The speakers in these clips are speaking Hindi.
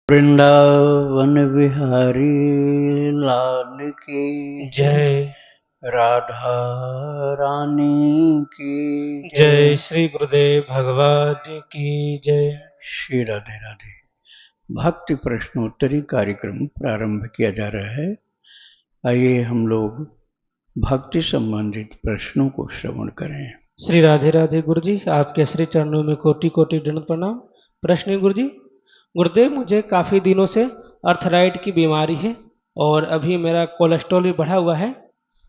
वृंदावन बिहारी लाल की जय। राधा रानी की जय श्री गुरुदेव भगवान की जय। श्री राधे राधे। भक्ति प्रश्नोत्तरी कार्यक्रम प्रारंभ किया जा रहा है। आइए हम लोग भक्ति संबंधित प्रश्नों को श्रवण करें। श्री राधे राधे गुरु जी, आपके श्री चरणों में कोटि कोटि दंड प्रणाम। प्रश्न है गुरु जी, गुरुदेव मुझे काफ़ी दिनों से अर्थराइट की बीमारी है और अभी मेरा कोलेस्ट्रॉल भी बढ़ा हुआ है।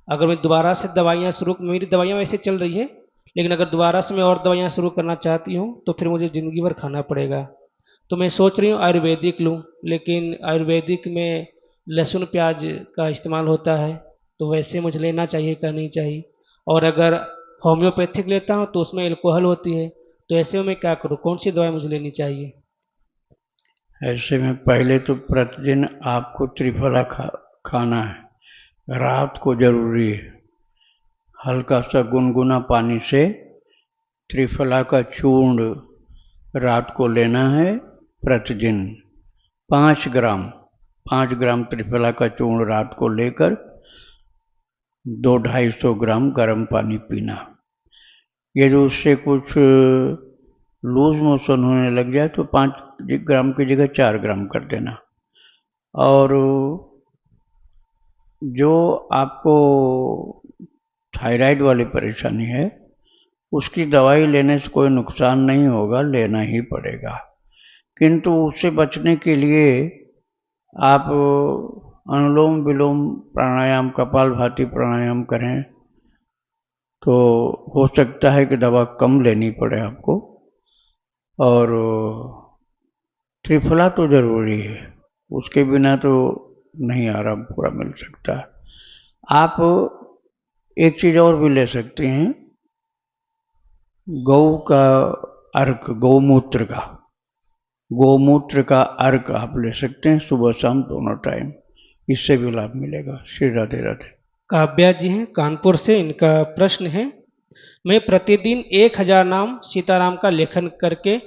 अगर मैं दोबारा से दवाइयाँ शुरू, मेरी दवाइयाँ वैसे चल रही है, लेकिन अगर दोबारा से मैं और दवाइयाँ शुरू करना चाहती हूँ तो फिर मुझे ज़िंदगी भर खाना पड़ेगा। तो मैं सोच रही हूँ आयुर्वेदिक लूँ, लेकिन आयुर्वेदिक में लहसुन प्याज का इस्तेमाल होता है, तो वैसे मुझे लेना चाहिए क्या नहीं चाहिए? और अगर होम्योपैथिक लेता हूँ तो उसमें अल्कोहल होती है, तो ऐसे में मैं क्या करूँ? कौन सी दवाई मुझे लेनी चाहिए? ऐसे में पहले तो प्रतिदिन आपको त्रिफला खाना है। रात को जरूरी है। हल्का सा गुनगुना पानी से त्रिफला का चूर्ण रात को लेना है। प्रतिदिन 5 ग्राम त्रिफला का चूर्ण रात को लेकर 200-250 ग्राम गर्म पानी पीना। यदि उससे कुछ लूज मोशन होने लग जाए तो 5 ग्राम की जगह 4 ग्राम कर देना। और जो आपको थायराइड वाली परेशानी है उसकी दवाई लेने से कोई नुकसान नहीं होगा, लेना ही पड़ेगा। किंतु उससे बचने के लिए आप अनुलोम विलोम प्राणायाम, कपालभाति प्राणायाम करें तो हो सकता है कि दवा कम लेनी पड़े आपको। और त्रिफला तो जरूरी है, उसके बिना तो नहीं आराम पूरा मिल सकता। आप एक चीज और भी ले सकते हैं, गौ का अर्क, गौमूत्र का अर्क आप ले सकते हैं सुबह शाम दोनों टाइम, इससे भी लाभ मिलेगा। श्री राधे राधे। काव्या जी हैं कानपुर से, इनका प्रश्न है, मैं प्रतिदिन 1000 नाम सीताराम का लेखन करके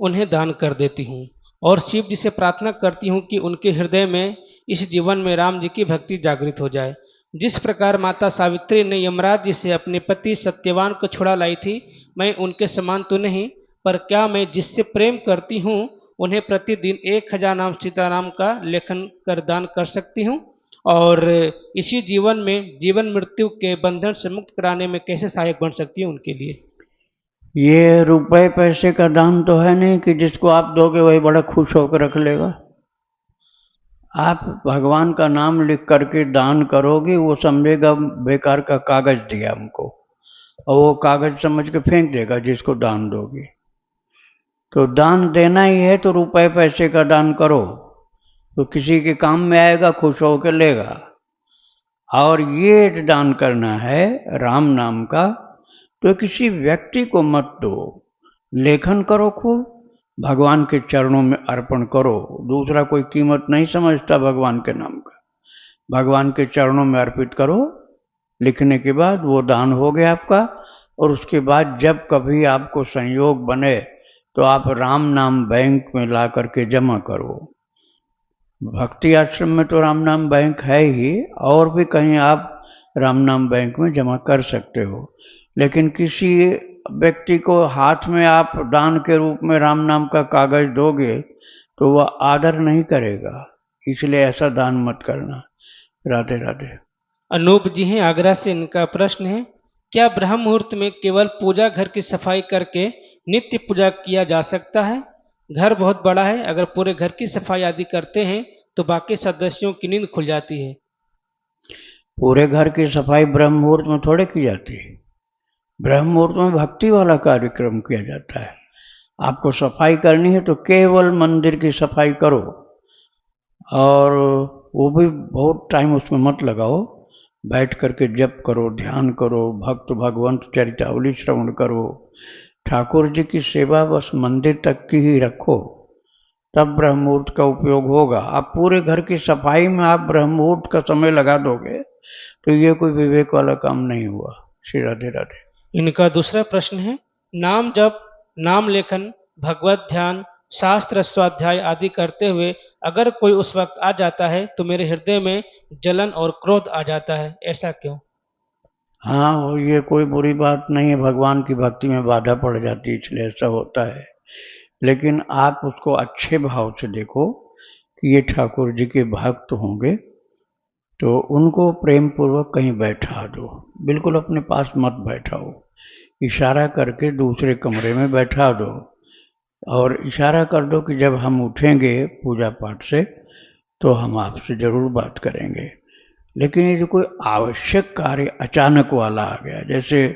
उन्हें दान कर देती हूँ और शिव जी से प्रार्थना करती हूँ कि उनके हृदय में इस जीवन में राम जी की भक्ति जागृत हो जाए। जिस प्रकार माता सावित्री ने यमराज जी से अपने पति सत्यवान को छुड़ा लाई थी, मैं उनके समान तो नहीं, पर क्या मैं जिससे प्रेम करती हूँ उन्हें प्रतिदिन 1000 नाम सीताराम का लेखन कर दान कर सकती हूँ और इसी जीवन में जीवन मृत्यु के बंधन से मुक्त कराने में कैसे सहायक बन सकती है उनके लिए? ये रुपए पैसे का दान तो है नहीं कि जिसको आप दोगे वही बड़ा खुश होकर रख लेगा। आप भगवान का नाम लिख करके दान करोगे, वो समझेगा बेकार का कागज दिया हमको, और वो कागज समझ के फेंक देगा जिसको दान दोगे। तो दान देना ही है तो रुपए पैसे का दान करो, तो किसी के काम में आएगा, खुश होकर लेगा। और ये दान करना है राम नाम का, तो किसी व्यक्ति को मत दो, लेखन करो खूब, भगवान के चरणों में अर्पण करो। दूसरा कोई कीमत नहीं समझता भगवान के नाम का, भगवान के चरणों में अर्पित करो। लिखने के बाद वो दान हो गया आपका, और उसके बाद जब कभी आपको संयोग बने तो आप राम नाम बैंक में ला करके जमा करो। भक्ति आश्रम में तो राम नाम बैंक है ही, और भी कहीं आप राम नाम बैंक में जमा कर सकते हो। लेकिन किसी व्यक्ति को हाथ में आप दान के रूप में राम नाम का कागज दोगे तो वह आदर नहीं करेगा, इसलिए ऐसा दान मत करना। राधे राधे। अनूप जी हैं आगरा से, इनका प्रश्न है, क्या ब्रह्म मुहूर्त में केवल पूजा घर की सफाई करके नित्य पूजा किया जा सकता है? घर बहुत बड़ा है, अगर पूरे घर की सफाई आदि करते हैं तो बाकी सदस्यों की नींद खुल जाती है। पूरे घर की सफाई ब्रह्म मुहूर्त में थोड़े की जाती है। ब्रह्म मुहूर्त में भक्ति वाला कार्यक्रम किया जाता है। आपको सफाई करनी है तो केवल मंदिर की सफाई करो, और वो भी बहुत टाइम उसमें मत लगाओ। बैठ करके जप करो, ध्यान करो, भक्त भगवंत चरितावली श्रवण करो, ठाकुर जी की सेवा बस मंदिर तक की ही रखो, तब ब्रह्म मुहूर्त का उपयोग होगा। आप पूरे घर की सफाई में आप ब्रह्म मुहूर्त का समय लगा दोगे तो ये कोई विवेक वाला काम नहीं हुआ। श्री राधे राधे। इनका दूसरा प्रश्न है, नाम जप, नाम लेखन, भगवत ध्यान, शास्त्र स्वाध्याय आदि करते हुए अगर कोई उस वक्त आ जाता है तो मेरे हृदय में जलन और क्रोध आ जाता है, ऐसा क्यों? हाँ, वो ये कोई बुरी बात नहीं है, भगवान की भक्ति में बाधा पड़ जाती है इसलिए ऐसा होता है। लेकिन आप उसको अच्छे भाव से देखो कि ये ठाकुर जी के भक्त होंगे, तो उनको प्रेम पूर्वक कहीं बैठा दो, बिल्कुल अपने पास मत बैठाओ, इशारा करके दूसरे कमरे में बैठा दो और इशारा कर दो कि जब हम उठेंगे पूजा पाठ से तो हम आपसे ज़रूर बात करेंगे। लेकिन ये जो कोई आवश्यक कार्य अचानक वाला आ गया, जैसे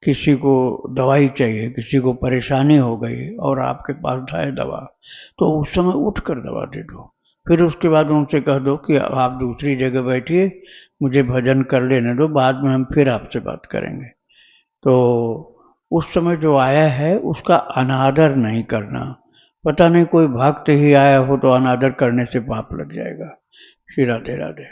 किसी को दवाई चाहिए, किसी को परेशानी हो गई और आपके पास है दवा, तो उस समय उठ कर दवा दे दो। फिर उसके बाद उनसे कह दो कि आप दूसरी जगह बैठिए, मुझे भजन कर लेने दो, बाद में हम फिर आपसे बात करेंगे। तो उस समय जो आया है उसका अनादर नहीं करना। पता नहीं कोई भक्त ही आया हो तो अनादर करने से पाप लग जाएगा। श्री राधे राधे।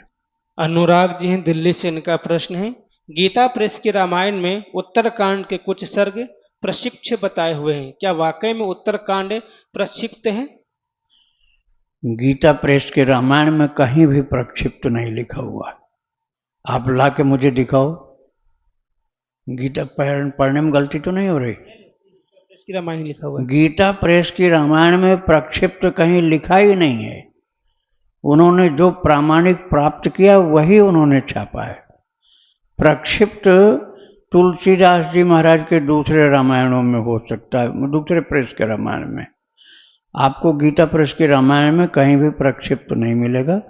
अनुराग जी हैं दिल्ली से, इनका प्रश्न है, गीता प्रेस की रामायण में उत्तरकांड के कुछ सर्ग प्रक्षिप्त बताए हुए हैं, क्या वाकई में उत्तरकांड प्रक्षिप्त है? गीता प्रेस के रामायण में कहीं भी प्रक्षिप्त नहीं लिखा हुआ। आप ला के मुझे दिखाओ, गीता पढ़ने में गलती तो नहीं हो रही? प्रेस की रामायण लिखा हुआ है। गीता प्रेस की रामायण में प्रक्षिप्त कहीं लिखा ही नहीं है। उन्होंने जो प्रामाणिक प्राप्त किया वही उन्होंने छापा है। प्रक्षिप्त तुलसीदास जी महाराज के दूसरे रामायणों में हो सकता है, दूसरे प्रेस के रामायण में। आपको गीता प्रेस के रामायण में कहीं भी प्रक्षिप्त नहीं मिलेगा,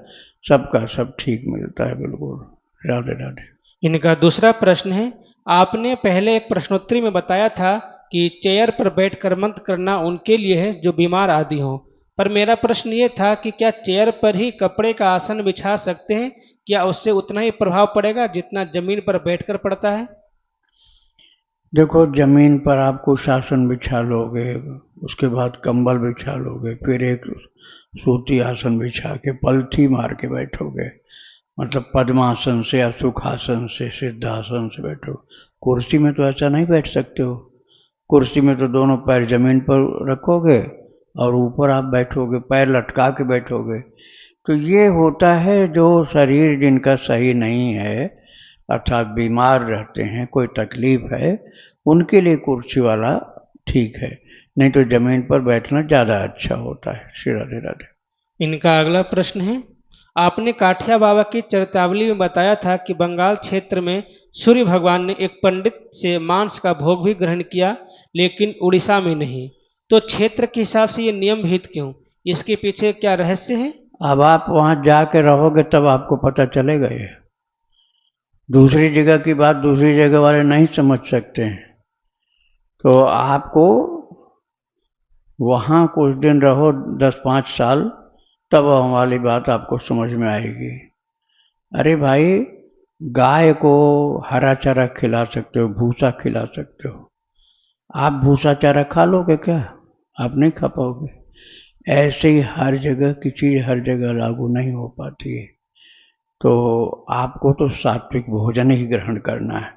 सबका सब ठीक मिलता है बिल्कुल। राधे राधे। इनका दूसरा प्रश्न है, आपने पहले एक प्रश्नोत्तरी में बताया था कि चेयर पर बैठकर मंत्र करना उनके लिए है जो बीमार आदि हों, पर मेरा प्रश्न ये था कि क्या चेयर पर ही कपड़े का आसन बिछा सकते हैं, क्या उससे उतना ही प्रभाव पड़ेगा जितना जमीन पर बैठकर पड़ता है? देखो, जमीन पर आप कुछ आसन बिछा लोगे, उसके बाद कंबल बिछा लोगे, फिर एक सूती आसन बिछा के पलथी मार के बैठोगे, मतलब पद्मासन से या सुखासन से, सिद्धासन से बैठो। कुर्सी में तो ऐसा नहीं बैठ सकते हो। कुर्सी में तो दोनों पैर जमीन पर रखोगे और ऊपर आप बैठोगे, पैर लटका के बैठोगे। तो ये होता है जो शरीर जिनका सही नहीं है, अर्थात बीमार रहते हैं, कोई तकलीफ है, उनके लिए कुर्सी वाला ठीक है, नहीं तो जमीन पर बैठना ज़्यादा अच्छा होता है। श्री राधे राधे। इनका अगला प्रश्न है, आपने काठिया बाबा की चरितावली में बताया था कि बंगाल क्षेत्र में सूर्य भगवान ने एक पंडित से मांस का भोग भी ग्रहण किया, लेकिन उड़ीसा में नहीं। तो क्षेत्र के हिसाब से ये नियम विहित क्यों? इसके पीछे क्या रहस्य है? अब आप वहाँ जाके रहोगे तब आपको पता चलेगा। ये दूसरी जगह की बात दूसरी जगह वाले नहीं समझ सकते हैं, तो आपको वहाँ कुछ दिन रहो, 10-5 साल, तब वाली बात आपको समझ में आएगी। अरे भाई, गाय को हरा चारा खिला सकते हो, भूसा खिला सकते हो, आप भूसा चारा खा लोगे क्या? आप नहीं खा पाओगे। ऐसे ही हर जगह की चीज़ हर जगह लागू नहीं हो पाती है। तो आपको तो सात्विक भोजन ही ग्रहण करना है।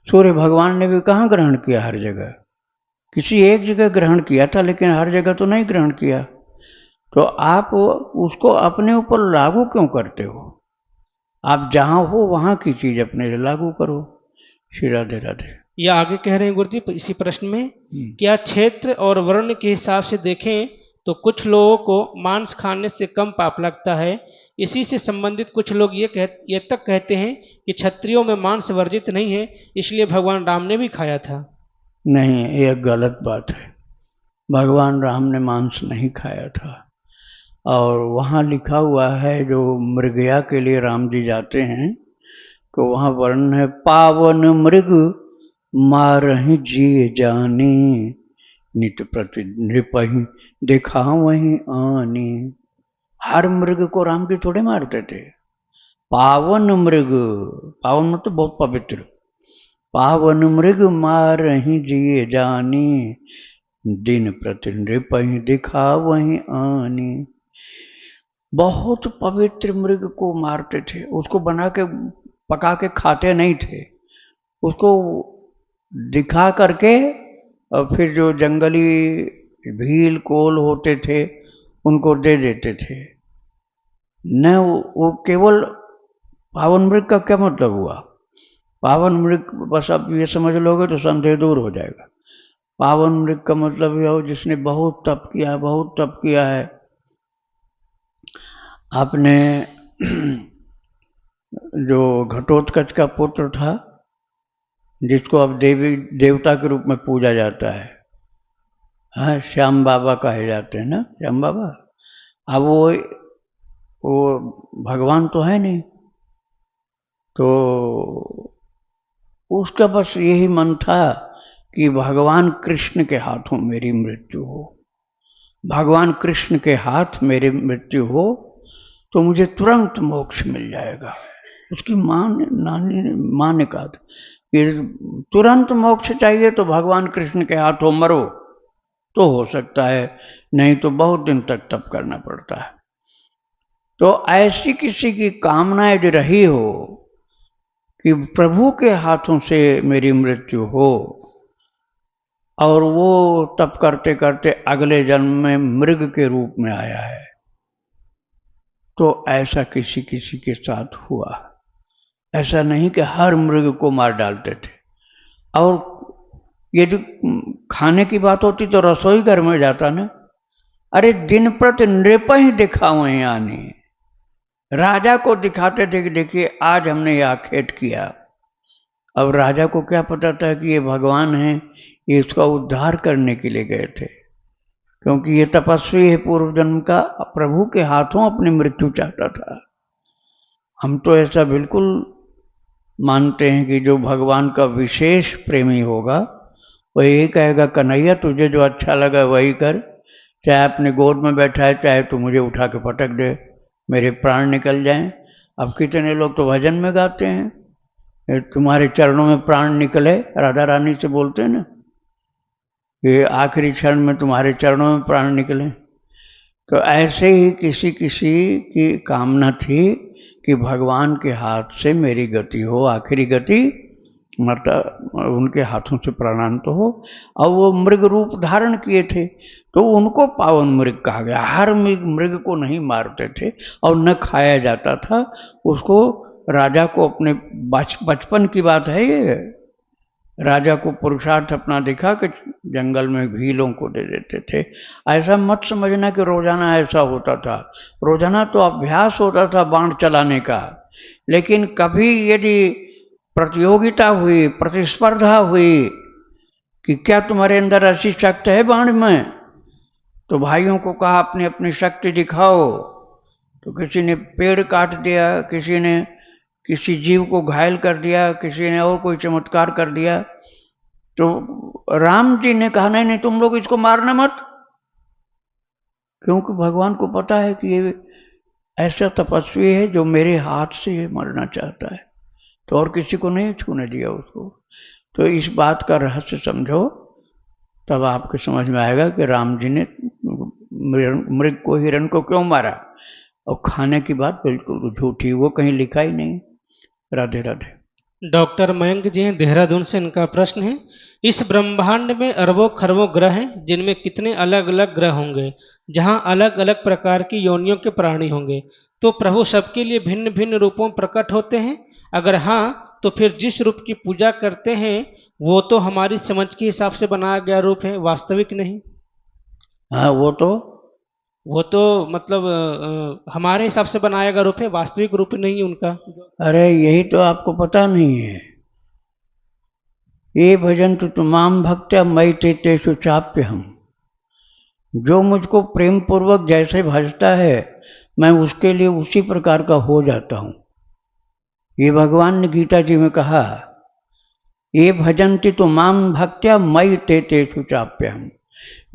सूर्य भगवान ने भी कहाँ ग्रहण किया हर जगह? किसी एक जगह ग्रहण किया था, लेकिन हर जगह तो नहीं ग्रहण किया। तो आप उसको अपने ऊपर लागू क्यों करते हो? आप जहाँ हो वहाँ की चीज़ अपने लिए लागू करो। श्री राधे राधे। या आगे कह रहे हैं गुरु जी इसी प्रश्न में, क्या क्षेत्र और वर्ण के हिसाब से देखें तो कुछ लोगों को मांस खाने से कम पाप लगता है। इसी से संबंधित कुछ लोग ये तक कहते हैं कि क्षत्रियों में मांस वर्जित नहीं है, इसलिए भगवान राम ने भी खाया था। नहीं, यह गलत बात है। भगवान राम ने मांस नहीं खाया था। और वहाँ लिखा हुआ है, जो मृगया के लिए राम जी जाते हैं तो वहाँ वर्णन है, पावन मृग मारहि जिय जानी, नित प्रति नृपहि देखा वहीं आनी। हर मृग को राम जी थोड़े मारते थे। पावन मृग, पावन मतलब बहुत पवित्र, पावन मृग मारहि जिय जानी, दिन प्रति नृपहि देखा वहीं आनी। बहुत पवित्र मृग को मारते थे, उसको बना के पका के खाते नहीं थे, उसको दिखा करके और फिर जो जंगली भील कोल होते थे उनको दे देते थे न। वो केवल पावन मृग का क्या मतलब हुआ? पावन मृग बस आप ये समझ लोगे तो संदेह दूर हो जाएगा। पावन मृग का मतलब यह हो जिसने बहुत तप किया, बहुत तप किया है। आपने जो घटोत्कच का पुत्र था जिसको अब देवी देवता के रूप में पूजा जाता है, हाँ, श्याम बाबा कहे जाते हैं ना, श्याम बाबा। अब वो भगवान तो है नहीं, तो उसका बस यही मन था कि भगवान कृष्ण के हाथों मेरी मृत्यु हो, भगवान कृष्ण के हाथ मेरी मृत्यु हो तो मुझे तुरंत मोक्ष मिल जाएगा। उसकी माँ ने कहा था कि तुरंत मोक्ष चाहिए तो भगवान कृष्ण के हाथों मरो तो हो सकता है, नहीं तो बहुत दिन तक तप करना पड़ता है। तो ऐसी किसी की कामना यदि रही हो कि प्रभु के हाथों से मेरी मृत्यु हो और वो तप करते करते अगले जन्म में मृग के रूप में आया है, तो ऐसा किसी किसी के साथ हुआ। ऐसा नहीं कि हर मृग को मार डालते थे। और यदि खाने की बात होती तो रसोई घर में जाता ना। अरे दिन प्रति नृप ही दिखावे आने, राजा को दिखाते थे कि देखिए आज हमने यह आखेट किया। अब राजा को क्या पता था कि ये भगवान है, ये इसका उद्धार करने के लिए गए थे, क्योंकि ये तपस्वी है पूर्व जन्म का, प्रभु के हाथों अपनी मृत्यु चाहता था। हम तो ऐसा बिल्कुल मानते हैं कि जो भगवान का विशेष प्रेमी होगा वह यही कहेगा कन्हैया तुझे जो अच्छा लगा वही कर, चाहे अपने गोद में बैठा है चाहे तू मुझे उठा के पटक दे, मेरे प्राण निकल जाएं। अब कितने लोग तो भजन में गाते हैं तुम्हारे चरणों में प्राण निकले, राधा रानी से बोलते हैं ना, ये आखिरी क्षण में तुम्हारे चरणों में प्राण निकले। तो ऐसे ही किसी किसी की कामना थी कि भगवान के हाथ से मेरी गति हो, आखिरी गति मतलब उनके हाथों से प्राणांत हो। और वो मृग रूप धारण किए थे तो उनको पावन मृग कहा गया। हर मृग को नहीं मारते थे और न खाया जाता था उसको। राजा को अपने बचपन की बात है ये, राजा को पुरुषार्थ अपना दिखा कि जंगल में भीलों को दे देते थे। ऐसा मत समझना कि रोजाना ऐसा होता था, रोजाना तो अभ्यास होता था बाण चलाने का। लेकिन कभी यदि प्रतियोगिता हुई, प्रतिस्पर्धा हुई कि क्या तुम्हारे अंदर ऐसी शक्ति है बाण में, तो भाइयों को कहा अपनी अपनी शक्ति दिखाओ। तो किसी ने पेड़ काट दिया, किसी ने किसी जीव को घायल कर दिया, किसी ने और कोई चमत्कार कर दिया। तो राम जी ने कहा नहीं नहीं तुम लोग इसको मारना मत, क्योंकि भगवान को पता है कि ये ऐसा तपस्वी है जो मेरे हाथ से ये मरना चाहता है, तो और किसी को नहीं छूने दिया उसको। तो इस बात का रहस्य समझो तब आपको समझ में आएगा कि राम जी ने मृग को, हिरण को क्यों मारा। और खाने की बात बिल्कुल झूठी, वो कहीं लिखा ही नहीं। राधे राधे। डॉक्टर मयंक जी हैं देहरादून से, इनका प्रश्न है इस ब्रह्मांड में अरबों खरबों ग्रह हैं जिनमें कितने अलग अलग ग्रह होंगे जहां अलग अलग प्रकार की योनियों के प्राणी होंगे, तो प्रभु सबके लिए भिन्न भिन्न रूपों में प्रकट होते हैं? अगर हाँ तो फिर जिस रूप की पूजा करते हैं वो तो हमारी समझ के हिसाब से बनाया गया रूप है, वास्तविक नहीं। हाँ वो तो मतलब हमारे हिसाब से बनाया गया रूप है, वास्तविक रूप नहीं उनका। अरे यही तो आपको पता नहीं है। ये भजन तो तमाम भक्त्या मई तेषु चाप्य हम, जो मुझको प्रेम पूर्वक जैसे भजता है मैं उसके लिए उसी प्रकार का हो जाता हूँ। ये भगवान ने गीता जी में कहा ये भजन्ति तो माम भक्त्या मई तेषु चाप्य हम,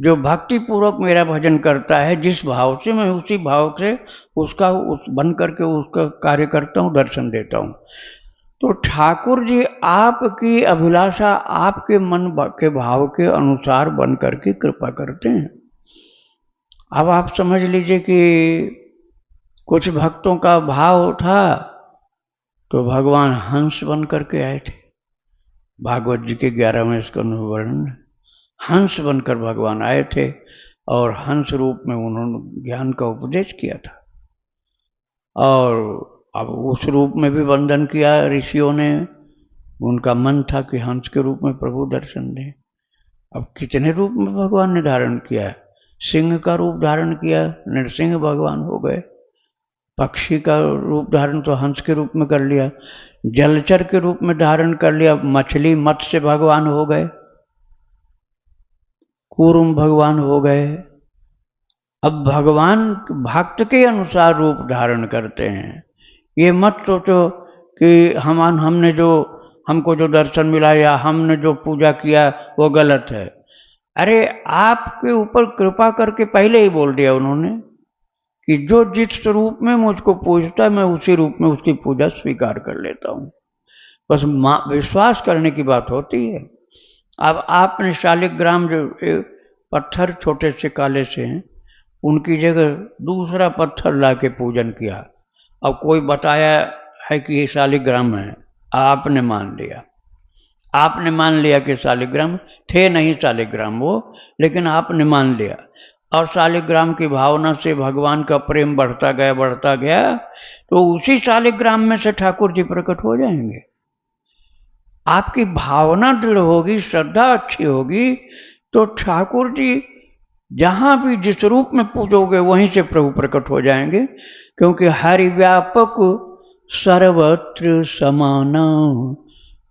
जो भक्ति पूर्वक मेरा भजन करता है जिस भाव से मैं उसी भाव से उसका बन करके उसका कार्य करता हूँ, दर्शन देता हूँ। तो ठाकुर जी आपकी अभिलाषा आपके मन के भाव के अनुसार बन करके कृपा करते हैं। अब आप समझ लीजिए कि कुछ भक्तों का भाव था तो भगवान हंस बन करके आए थे। भागवत जी के 11वें स्कंद में वर्णन, हंस बनकर भगवान आए थे। और हंस रूप में उन्होंने ज्ञान का उपदेश किया था। और अब उस रूप में भी वंदन किया ऋषियों ने। उनका मन था कि हंस के रूप में प्रभु दर्शन दें। अब कितने रूप में भगवान ने धारण किया है। सिंह का रूप धारण किया, नरसिंह भगवान हो गए। पक्षी का रूप धारण तो हंस के रूप में कर लिया। जलचर के रूप में धारण कर लिया, मछली मत्स्य भगवान हो गए, कूर्म भगवान हो गए। अब भगवान भक्त के अनुसार रूप धारण करते हैं। ये मत सोचो कि हमने जो हमको जो दर्शन मिला या हमने जो पूजा किया वो गलत है। अरे आपके ऊपर कृपा करके पहले ही बोल दिया उन्होंने कि जो जिस रूप में मुझको पूजता है मैं उसी रूप में उसकी पूजा स्वीकार कर लेता हूँ। बस विश्वास करने की बात होती है। अब आपने शालिग्राम जो पत्थर छोटे से काले से हैं उनकी जगह दूसरा पत्थर ला के पूजन किया। अब कोई बताया है कि ये शालिग्राम है, आपने मान लिया। आपने मान लिया कि शालिग्राम थे नहीं शालिग्राम वो, लेकिन आपने मान लिया। और शालिग्राम की भावना से भगवान का प्रेम बढ़ता गया तो उसी शालिग्राम में से ठाकुर जी प्रकट हो जाएंगे। आपकी भावना दृढ़ होगी, श्रद्धा अच्छी होगी तो ठाकुर जी जहां भी जिस रूप में पूजोगे वहीं से प्रभु प्रकट हो जाएंगे। क्योंकि हरि व्यापक सर्वत्र समाना,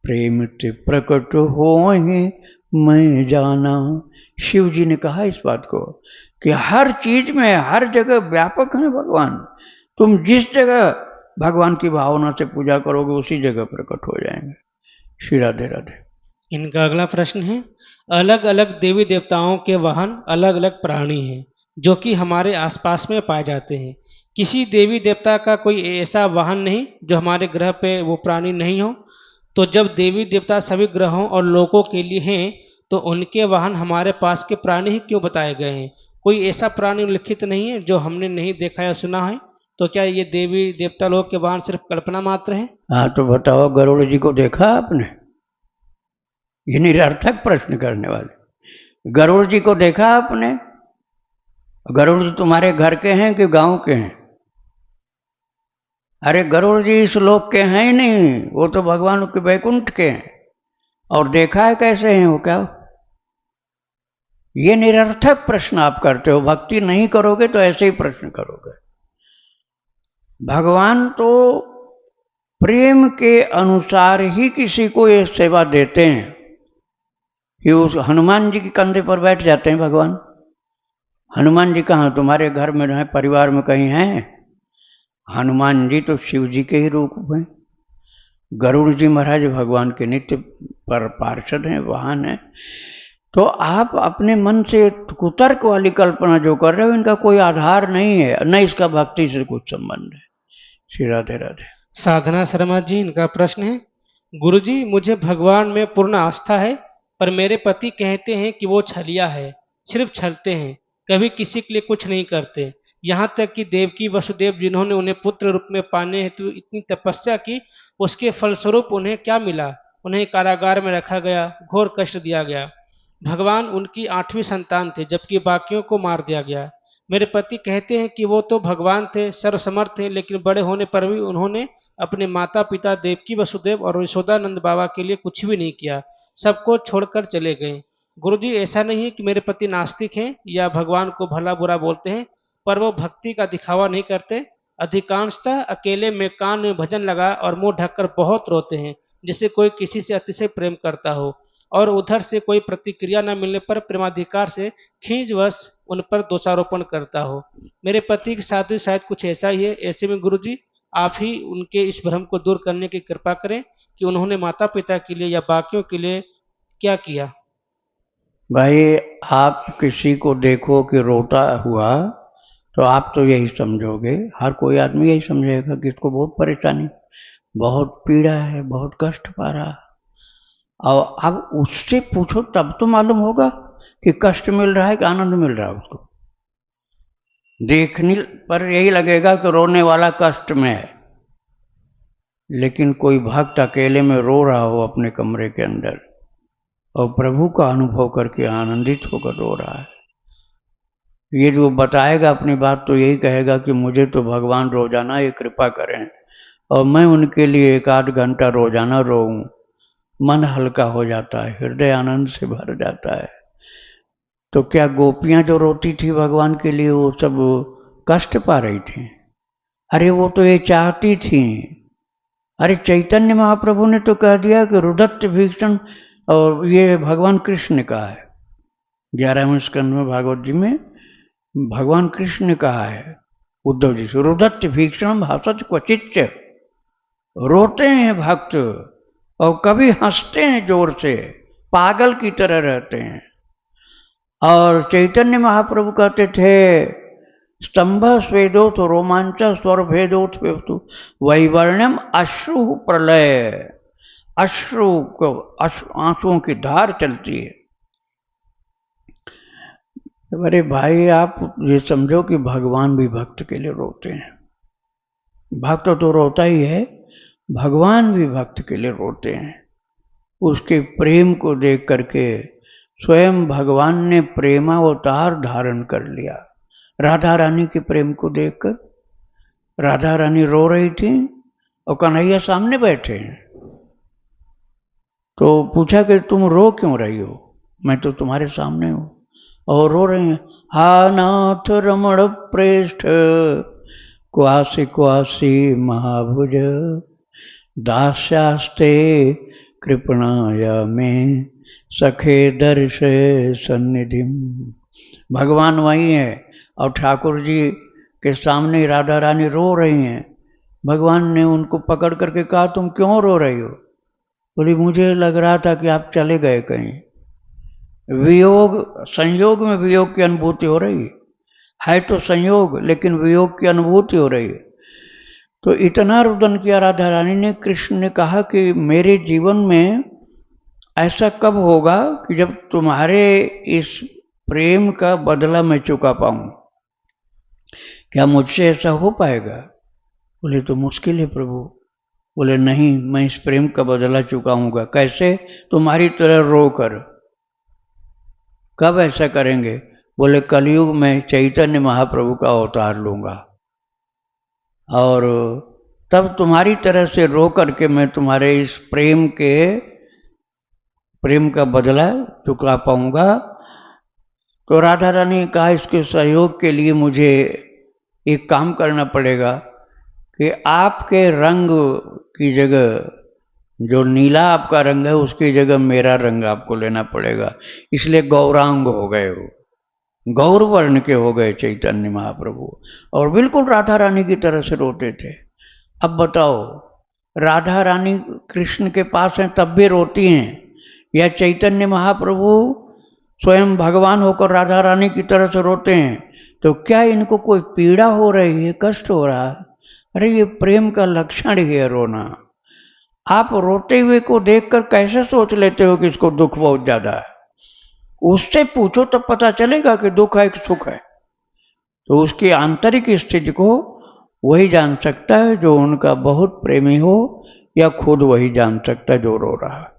प्रेम ते प्रकट होहि मैं जाना। शिव जी ने कहा इस बात को कि हर चीज में हर जगह व्यापक है भगवान। तुम जिस जगह भगवान की भावना से पूजा करोगे उसी जगह प्रकट हो जाएंगे। श्री राधे राधे। इनका अगला प्रश्न है, अलग अलग देवी देवताओं के वाहन अलग अलग प्राणी हैं जो कि हमारे आसपास में पाए जाते हैं। किसी देवी देवता का कोई ऐसा वाहन नहीं जो हमारे ग्रह पे वो प्राणी नहीं हो। तो जब देवी देवता सभी ग्रहों और लोकों के लिए हैं तो उनके वाहन हमारे पास के प्राणी ही क्यों बताए गए हैं? कोई ऐसा प्राणी लिखित नहीं है जो हमने नहीं देखा या सुना है। तो क्या ये देवी देवता लोग के वाहन सिर्फ कल्पना मात्र है? हाँ तो बताओ, गरुड़ जी को देखा आपने? ये निरर्थक प्रश्न करने वाले। गरुड़ जी को देखा आपने? गरुड़ जी तुम्हारे घर के हैं कि गांव के हैं? अरे गरुड़ जी इस लोक के हैं ही नहीं, वो तो भगवान के वैकुंठ के हैं। और देखा है कैसे हैं वो? क्या ये निरर्थक प्रश्न आप करते हो। भक्ति नहीं करोगे तो ऐसे ही प्रश्न करोगे। भगवान तो प्रेम के अनुसार ही किसी को ये सेवा देते हैं कि उस हनुमान जी के कंधे पर बैठ जाते हैं भगवान। हनुमान जी कहाँ तुम्हारे घर में है, परिवार में कहीं हैं? हनुमान जी तो शिव जी के ही रूप हैं। गरुड़ जी महाराज भगवान के नित्य पर पार्षद हैं, वाहन हैं। तो आप अपने मन से कुतर्क वाली कल्पना जो कर रहे हो इनका कोई आधार नहीं है, न इसका भक्ति से कुछ संबंध है। श्री राधे राधे। साधना शर्मा जी, इनका प्रश्न है, गुरुजी मुझे भगवान में पूर्ण आस्था है पर मेरे पति कहते हैं कि वो छलिया है, सिर्फ छलते हैं, कभी किसी के लिए कुछ नहीं करते। यहाँ तक कि देवकी वसुदेव जिन्होंने उन्हें पुत्र रूप में पाने हेतु इतनी तपस्या की, उसके फलस्वरूप उन्हें क्या मिला? उन्हें कारागार में रखा गया, घोर कष्ट दिया गया। भगवान उनकी 8वीं संतान थे जबकि बाकियों को मार दिया गया। मेरे पति कहते हैं कि वो तो भगवान थे, सर्वसमर्थ थे, लेकिन बड़े होने पर भी उन्होंने अपने माता पिता देवकी वसुदेव और यशोदानंद बाबा के लिए कुछ भी नहीं किया, सबको छोड़कर चले गए। गुरुजी ऐसा नहीं है कि मेरे पति नास्तिक हैं या भगवान को भला बुरा बोलते हैं, पर वो भक्ति का दिखावा नहीं करते। अधिकांशतः अकेले में कान में भजन लगा और मुंह ढककर बहुत रोते हैं, जैसे कोई किसी से अतिशय प्रेम करता हो। और उधर से कोई प्रतिक्रिया न मिलने पर प्रेमाधिकार से खींचवश उन पर दोषारोपण करता हो। मेरे पति के साथ भी शायद कुछ ऐसा ही है। ऐसे में गुरुजी आप ही उनके इस भ्रम को दूर करने की कृपा करें कि उन्होंने माता पिता के लिए या बाकियों के लिए क्या किया। भाई आप किसी को देखो कि रोता हुआ तो आप तो यही समझोगे, हर कोई आदमी यही समझेगा कि इसको बहुत परेशानी, बहुत पीड़ा है, बहुत कष्ट पा रहा है। और अब उससे पूछो तब तो मालूम होगा कि कष्ट मिल रहा है कि आनंद मिल रहा है। उसको देखने पर यही लगेगा कि रोने वाला कष्ट में है, लेकिन कोई भक्त अकेले में रो रहा हो अपने कमरे के अंदर और प्रभु का अनुभव करके आनंदित होकर रो रहा है, ये जो बताएगा अपनी बात तो यही कहेगा कि मुझे तो भगवान रोजाना ये कृपा करें और मैं उनके लिए 1 आध घंटा रोजाना रोऊं, मन हल्का हो जाता है, हृदय आनंद से भर जाता है। तो क्या गोपियां जो रोती थी भगवान के लिए वो सब कष्ट पा रही थी? अरे वो तो ये चाहती थी। अरे चैतन्य महाप्रभु ने तो कह दिया कि रुदत्त भीषण, और ये भगवान कृष्ण ने कहा है 11वें स्कंद में भागवत जी में भगवान कृष्ण ने कहा है उद्धव जी से, रुदत्त भीषण भाषत क्वचित, रोते हैं भक्त और कभी हंसते हैं जोर से, पागल की तरह रहते हैं। और चैतन्य महाप्रभु कहते थे स्तंभ स्वेदोत रोमांच स्वर भेदोत वैवर्ण्यम अश्रु प्रलय, अश्रु आंसुओं की धार चलती है। अरे भाई आप ये समझो कि भगवान भी भक्त के लिए रोते हैं। भक्त तो रोता ही है, भगवान भी भक्त के लिए रोते हैं। उसके प्रेम को देख करके स्वयं भगवान ने प्रेमावतार धारण कर लिया। राधा रानी के प्रेम को देखकर राधा रानी रो रही थी और कन्हैया सामने बैठे हैं। तो पूछा कि तुम रो क्यों रही हो? मैं तो तुम्हारे सामने हूं। और रो रहे हैं, हा नाथ रमण प्रेष्ठ क्वासी क्वासी महाभुज दास्यास्ते कृपणाय में सखे दर्श सन्निधि। भगवान वही है और ठाकुर जी के सामने राधा रानी रो रही हैं। भगवान ने उनको पकड़ करके कहा तुम क्यों रो रही हो? बोली मुझे लग रहा था कि आप चले गए कहीं। वियोग, संयोग में वियोग की अनुभूति हो रही है तो संयोग, लेकिन वियोग की अनुभूति हो रही है। तो इतना रुदन किया राधा रानी ने। कृष्ण ने कहा कि मेरे जीवन में ऐसा कब होगा कि जब तुम्हारे इस प्रेम का बदला मैं चुका पाऊं? क्या मुझसे ऐसा हो पाएगा? बोले तो मुश्किल है प्रभु। बोले नहीं, मैं इस प्रेम का बदला चुकाऊंगा। कैसे? तुम्हारी तरह रो कर। कब ऐसा करेंगे? बोले कलयुग में चैतन्य महाप्रभु का अवतार लूंगा और तब तुम्हारी तरह से रो करके मैं तुम्हारे इस प्रेम का बदला चुका पाऊंगा। तो राधा रानी ने कहा इसके सहयोग के लिए मुझे एक काम करना पड़ेगा कि आपके रंग की जगह, जो नीला आपका रंग है उसकी जगह मेरा रंग आपको लेना पड़ेगा। इसलिए गौरांग हो गए हो, गौर वर्ण के हो गए चैतन्य महाप्रभु और बिल्कुल राधा रानी की तरह से रोते थे। अब बताओ, राधा रानी कृष्ण के पास हैं तब भी रोती हैं, या चैतन्य महाप्रभु स्वयं भगवान होकर राधा रानी की तरह से रोते हैं? तो क्या इनको कोई पीड़ा हो रही है, कष्ट हो रहा है? अरे ये प्रेम का लक्षण ही है रोना। आप रोते हुए को देखकर कैसे सोच लेते हो कि इसको दुख बहुत ज्यादा है? उससे पूछो तब पता चलेगा कि दुख है कि सुख है। तो उसकी आंतरिक स्थिति को वही जान सकता है जो उनका बहुत प्रेमी हो, या खुद वही जान सकता है जो रो रहा है।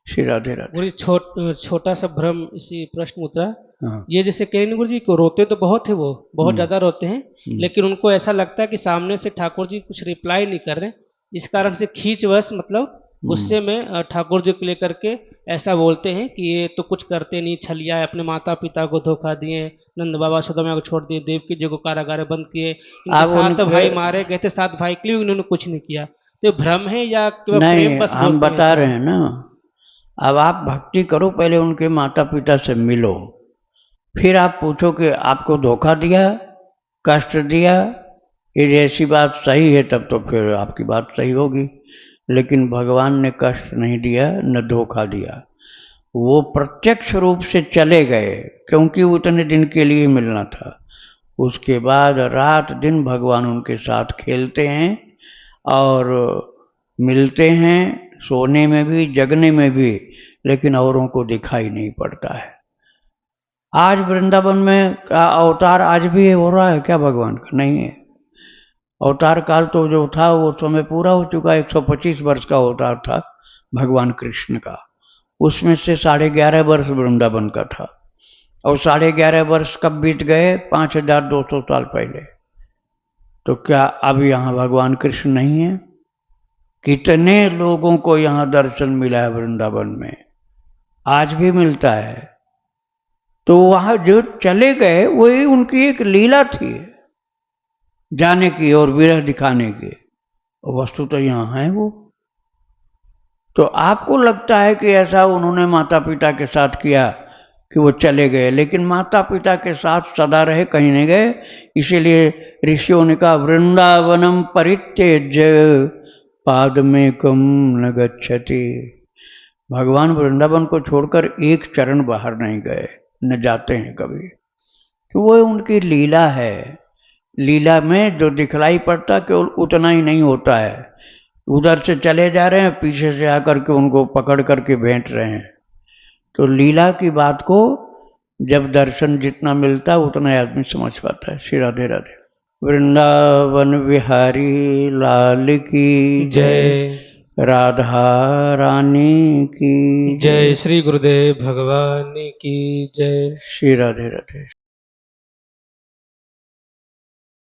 श्री राधे राधे। गुरु छोटा सा भ्रम इसी प्रश्न उतरा। हाँ। ये जैसे कह गुरु जी को रोते तो बहुत है, वो बहुत ज्यादा रोते हैं, लेकिन उनको ऐसा लगता है कि सामने से ठाकुर जी कुछ रिप्लाई नहीं कर रहे, इस कारण से खींचवश मतलब गुस्से में ठाकुर जी को लेकर के ऐसा बोलते हैं कि ये तो कुछ करते नहीं, छलिया है, अपने माता पिता को धोखा दिए, नंद बाबा सुदामा को छोड़ दिए, देवकी जी को कारागार बंद किए, इनके 7 भाई मारे गए थे, 7 भाई के लिए इन्होंने कुछ नहीं किया। तो भ्रम है या प्रेम? बस हम बता रहे हैं ना, अब आप भक्ति करो, पहले उनके माता पिता से मिलो, फिर आप पूछो कि आपको धोखा दिया, कष्ट दिया, ये ऐसी बात सही है तब तो फिर आपकी बात सही होगी। लेकिन भगवान ने कष्ट नहीं दिया न धोखा दिया, वो प्रत्यक्ष रूप से चले गए क्योंकि उतने दिन के लिए मिलना था। उसके बाद रात दिन भगवान उनके साथ खेलते हैं और मिलते हैं, सोने में भी जगने में भी, लेकिन औरों को दिखाई नहीं पड़ता है। आज वृंदावन में का अवतार आज भी हो रहा है क्या भगवान का? नहीं है। अवतार काल तो जो था वो समय पूरा हो चुका, 125 वर्ष का अवतार था भगवान कृष्ण का, उसमें से 11.5 वर्ष वृंदावन का था। और 11.5 वर्ष कब बीत गए? 5200 साल पहले। तो क्या अब यहाँ भगवान कृष्ण नहीं है? कितने लोगों को यहाँ दर्शन मिला है वृंदावन में, आज भी मिलता है। तो वहां जो चले गए वही उनकी एक लीला थी, जाने की और विरह दिखाने की। वस्तु तो यहाँ है वो। तो आपको लगता है कि ऐसा उन्होंने माता पिता के साथ किया कि वो चले गए, लेकिन माता पिता के साथ सदा रहे, कहीं नहीं गए। इसीलिए ऋषियों ने कहा वृंदावनम परित्यज्य पादमेकम न गच्छति। भगवान वृंदावन को छोड़कर एक चरण बाहर नहीं गए, न जाते हैं कभी। तो वो उनकी लीला है। लीला में जो दिखलाई पड़ता केवल उतना ही नहीं होता है। उधर से चले जा रहे हैं, पीछे से आकर के उनको पकड़ करके भेंट रहे हैं। तो लीला की बात को जब दर्शन जितना मिलता है उतना आदमी समझ पाता है। श्री राधे राधे। वृंदावन बिहारी लाल की जय। राधा रानी की जय। श्री गुरुदेव भगवान की जय। श्री राधे राधे।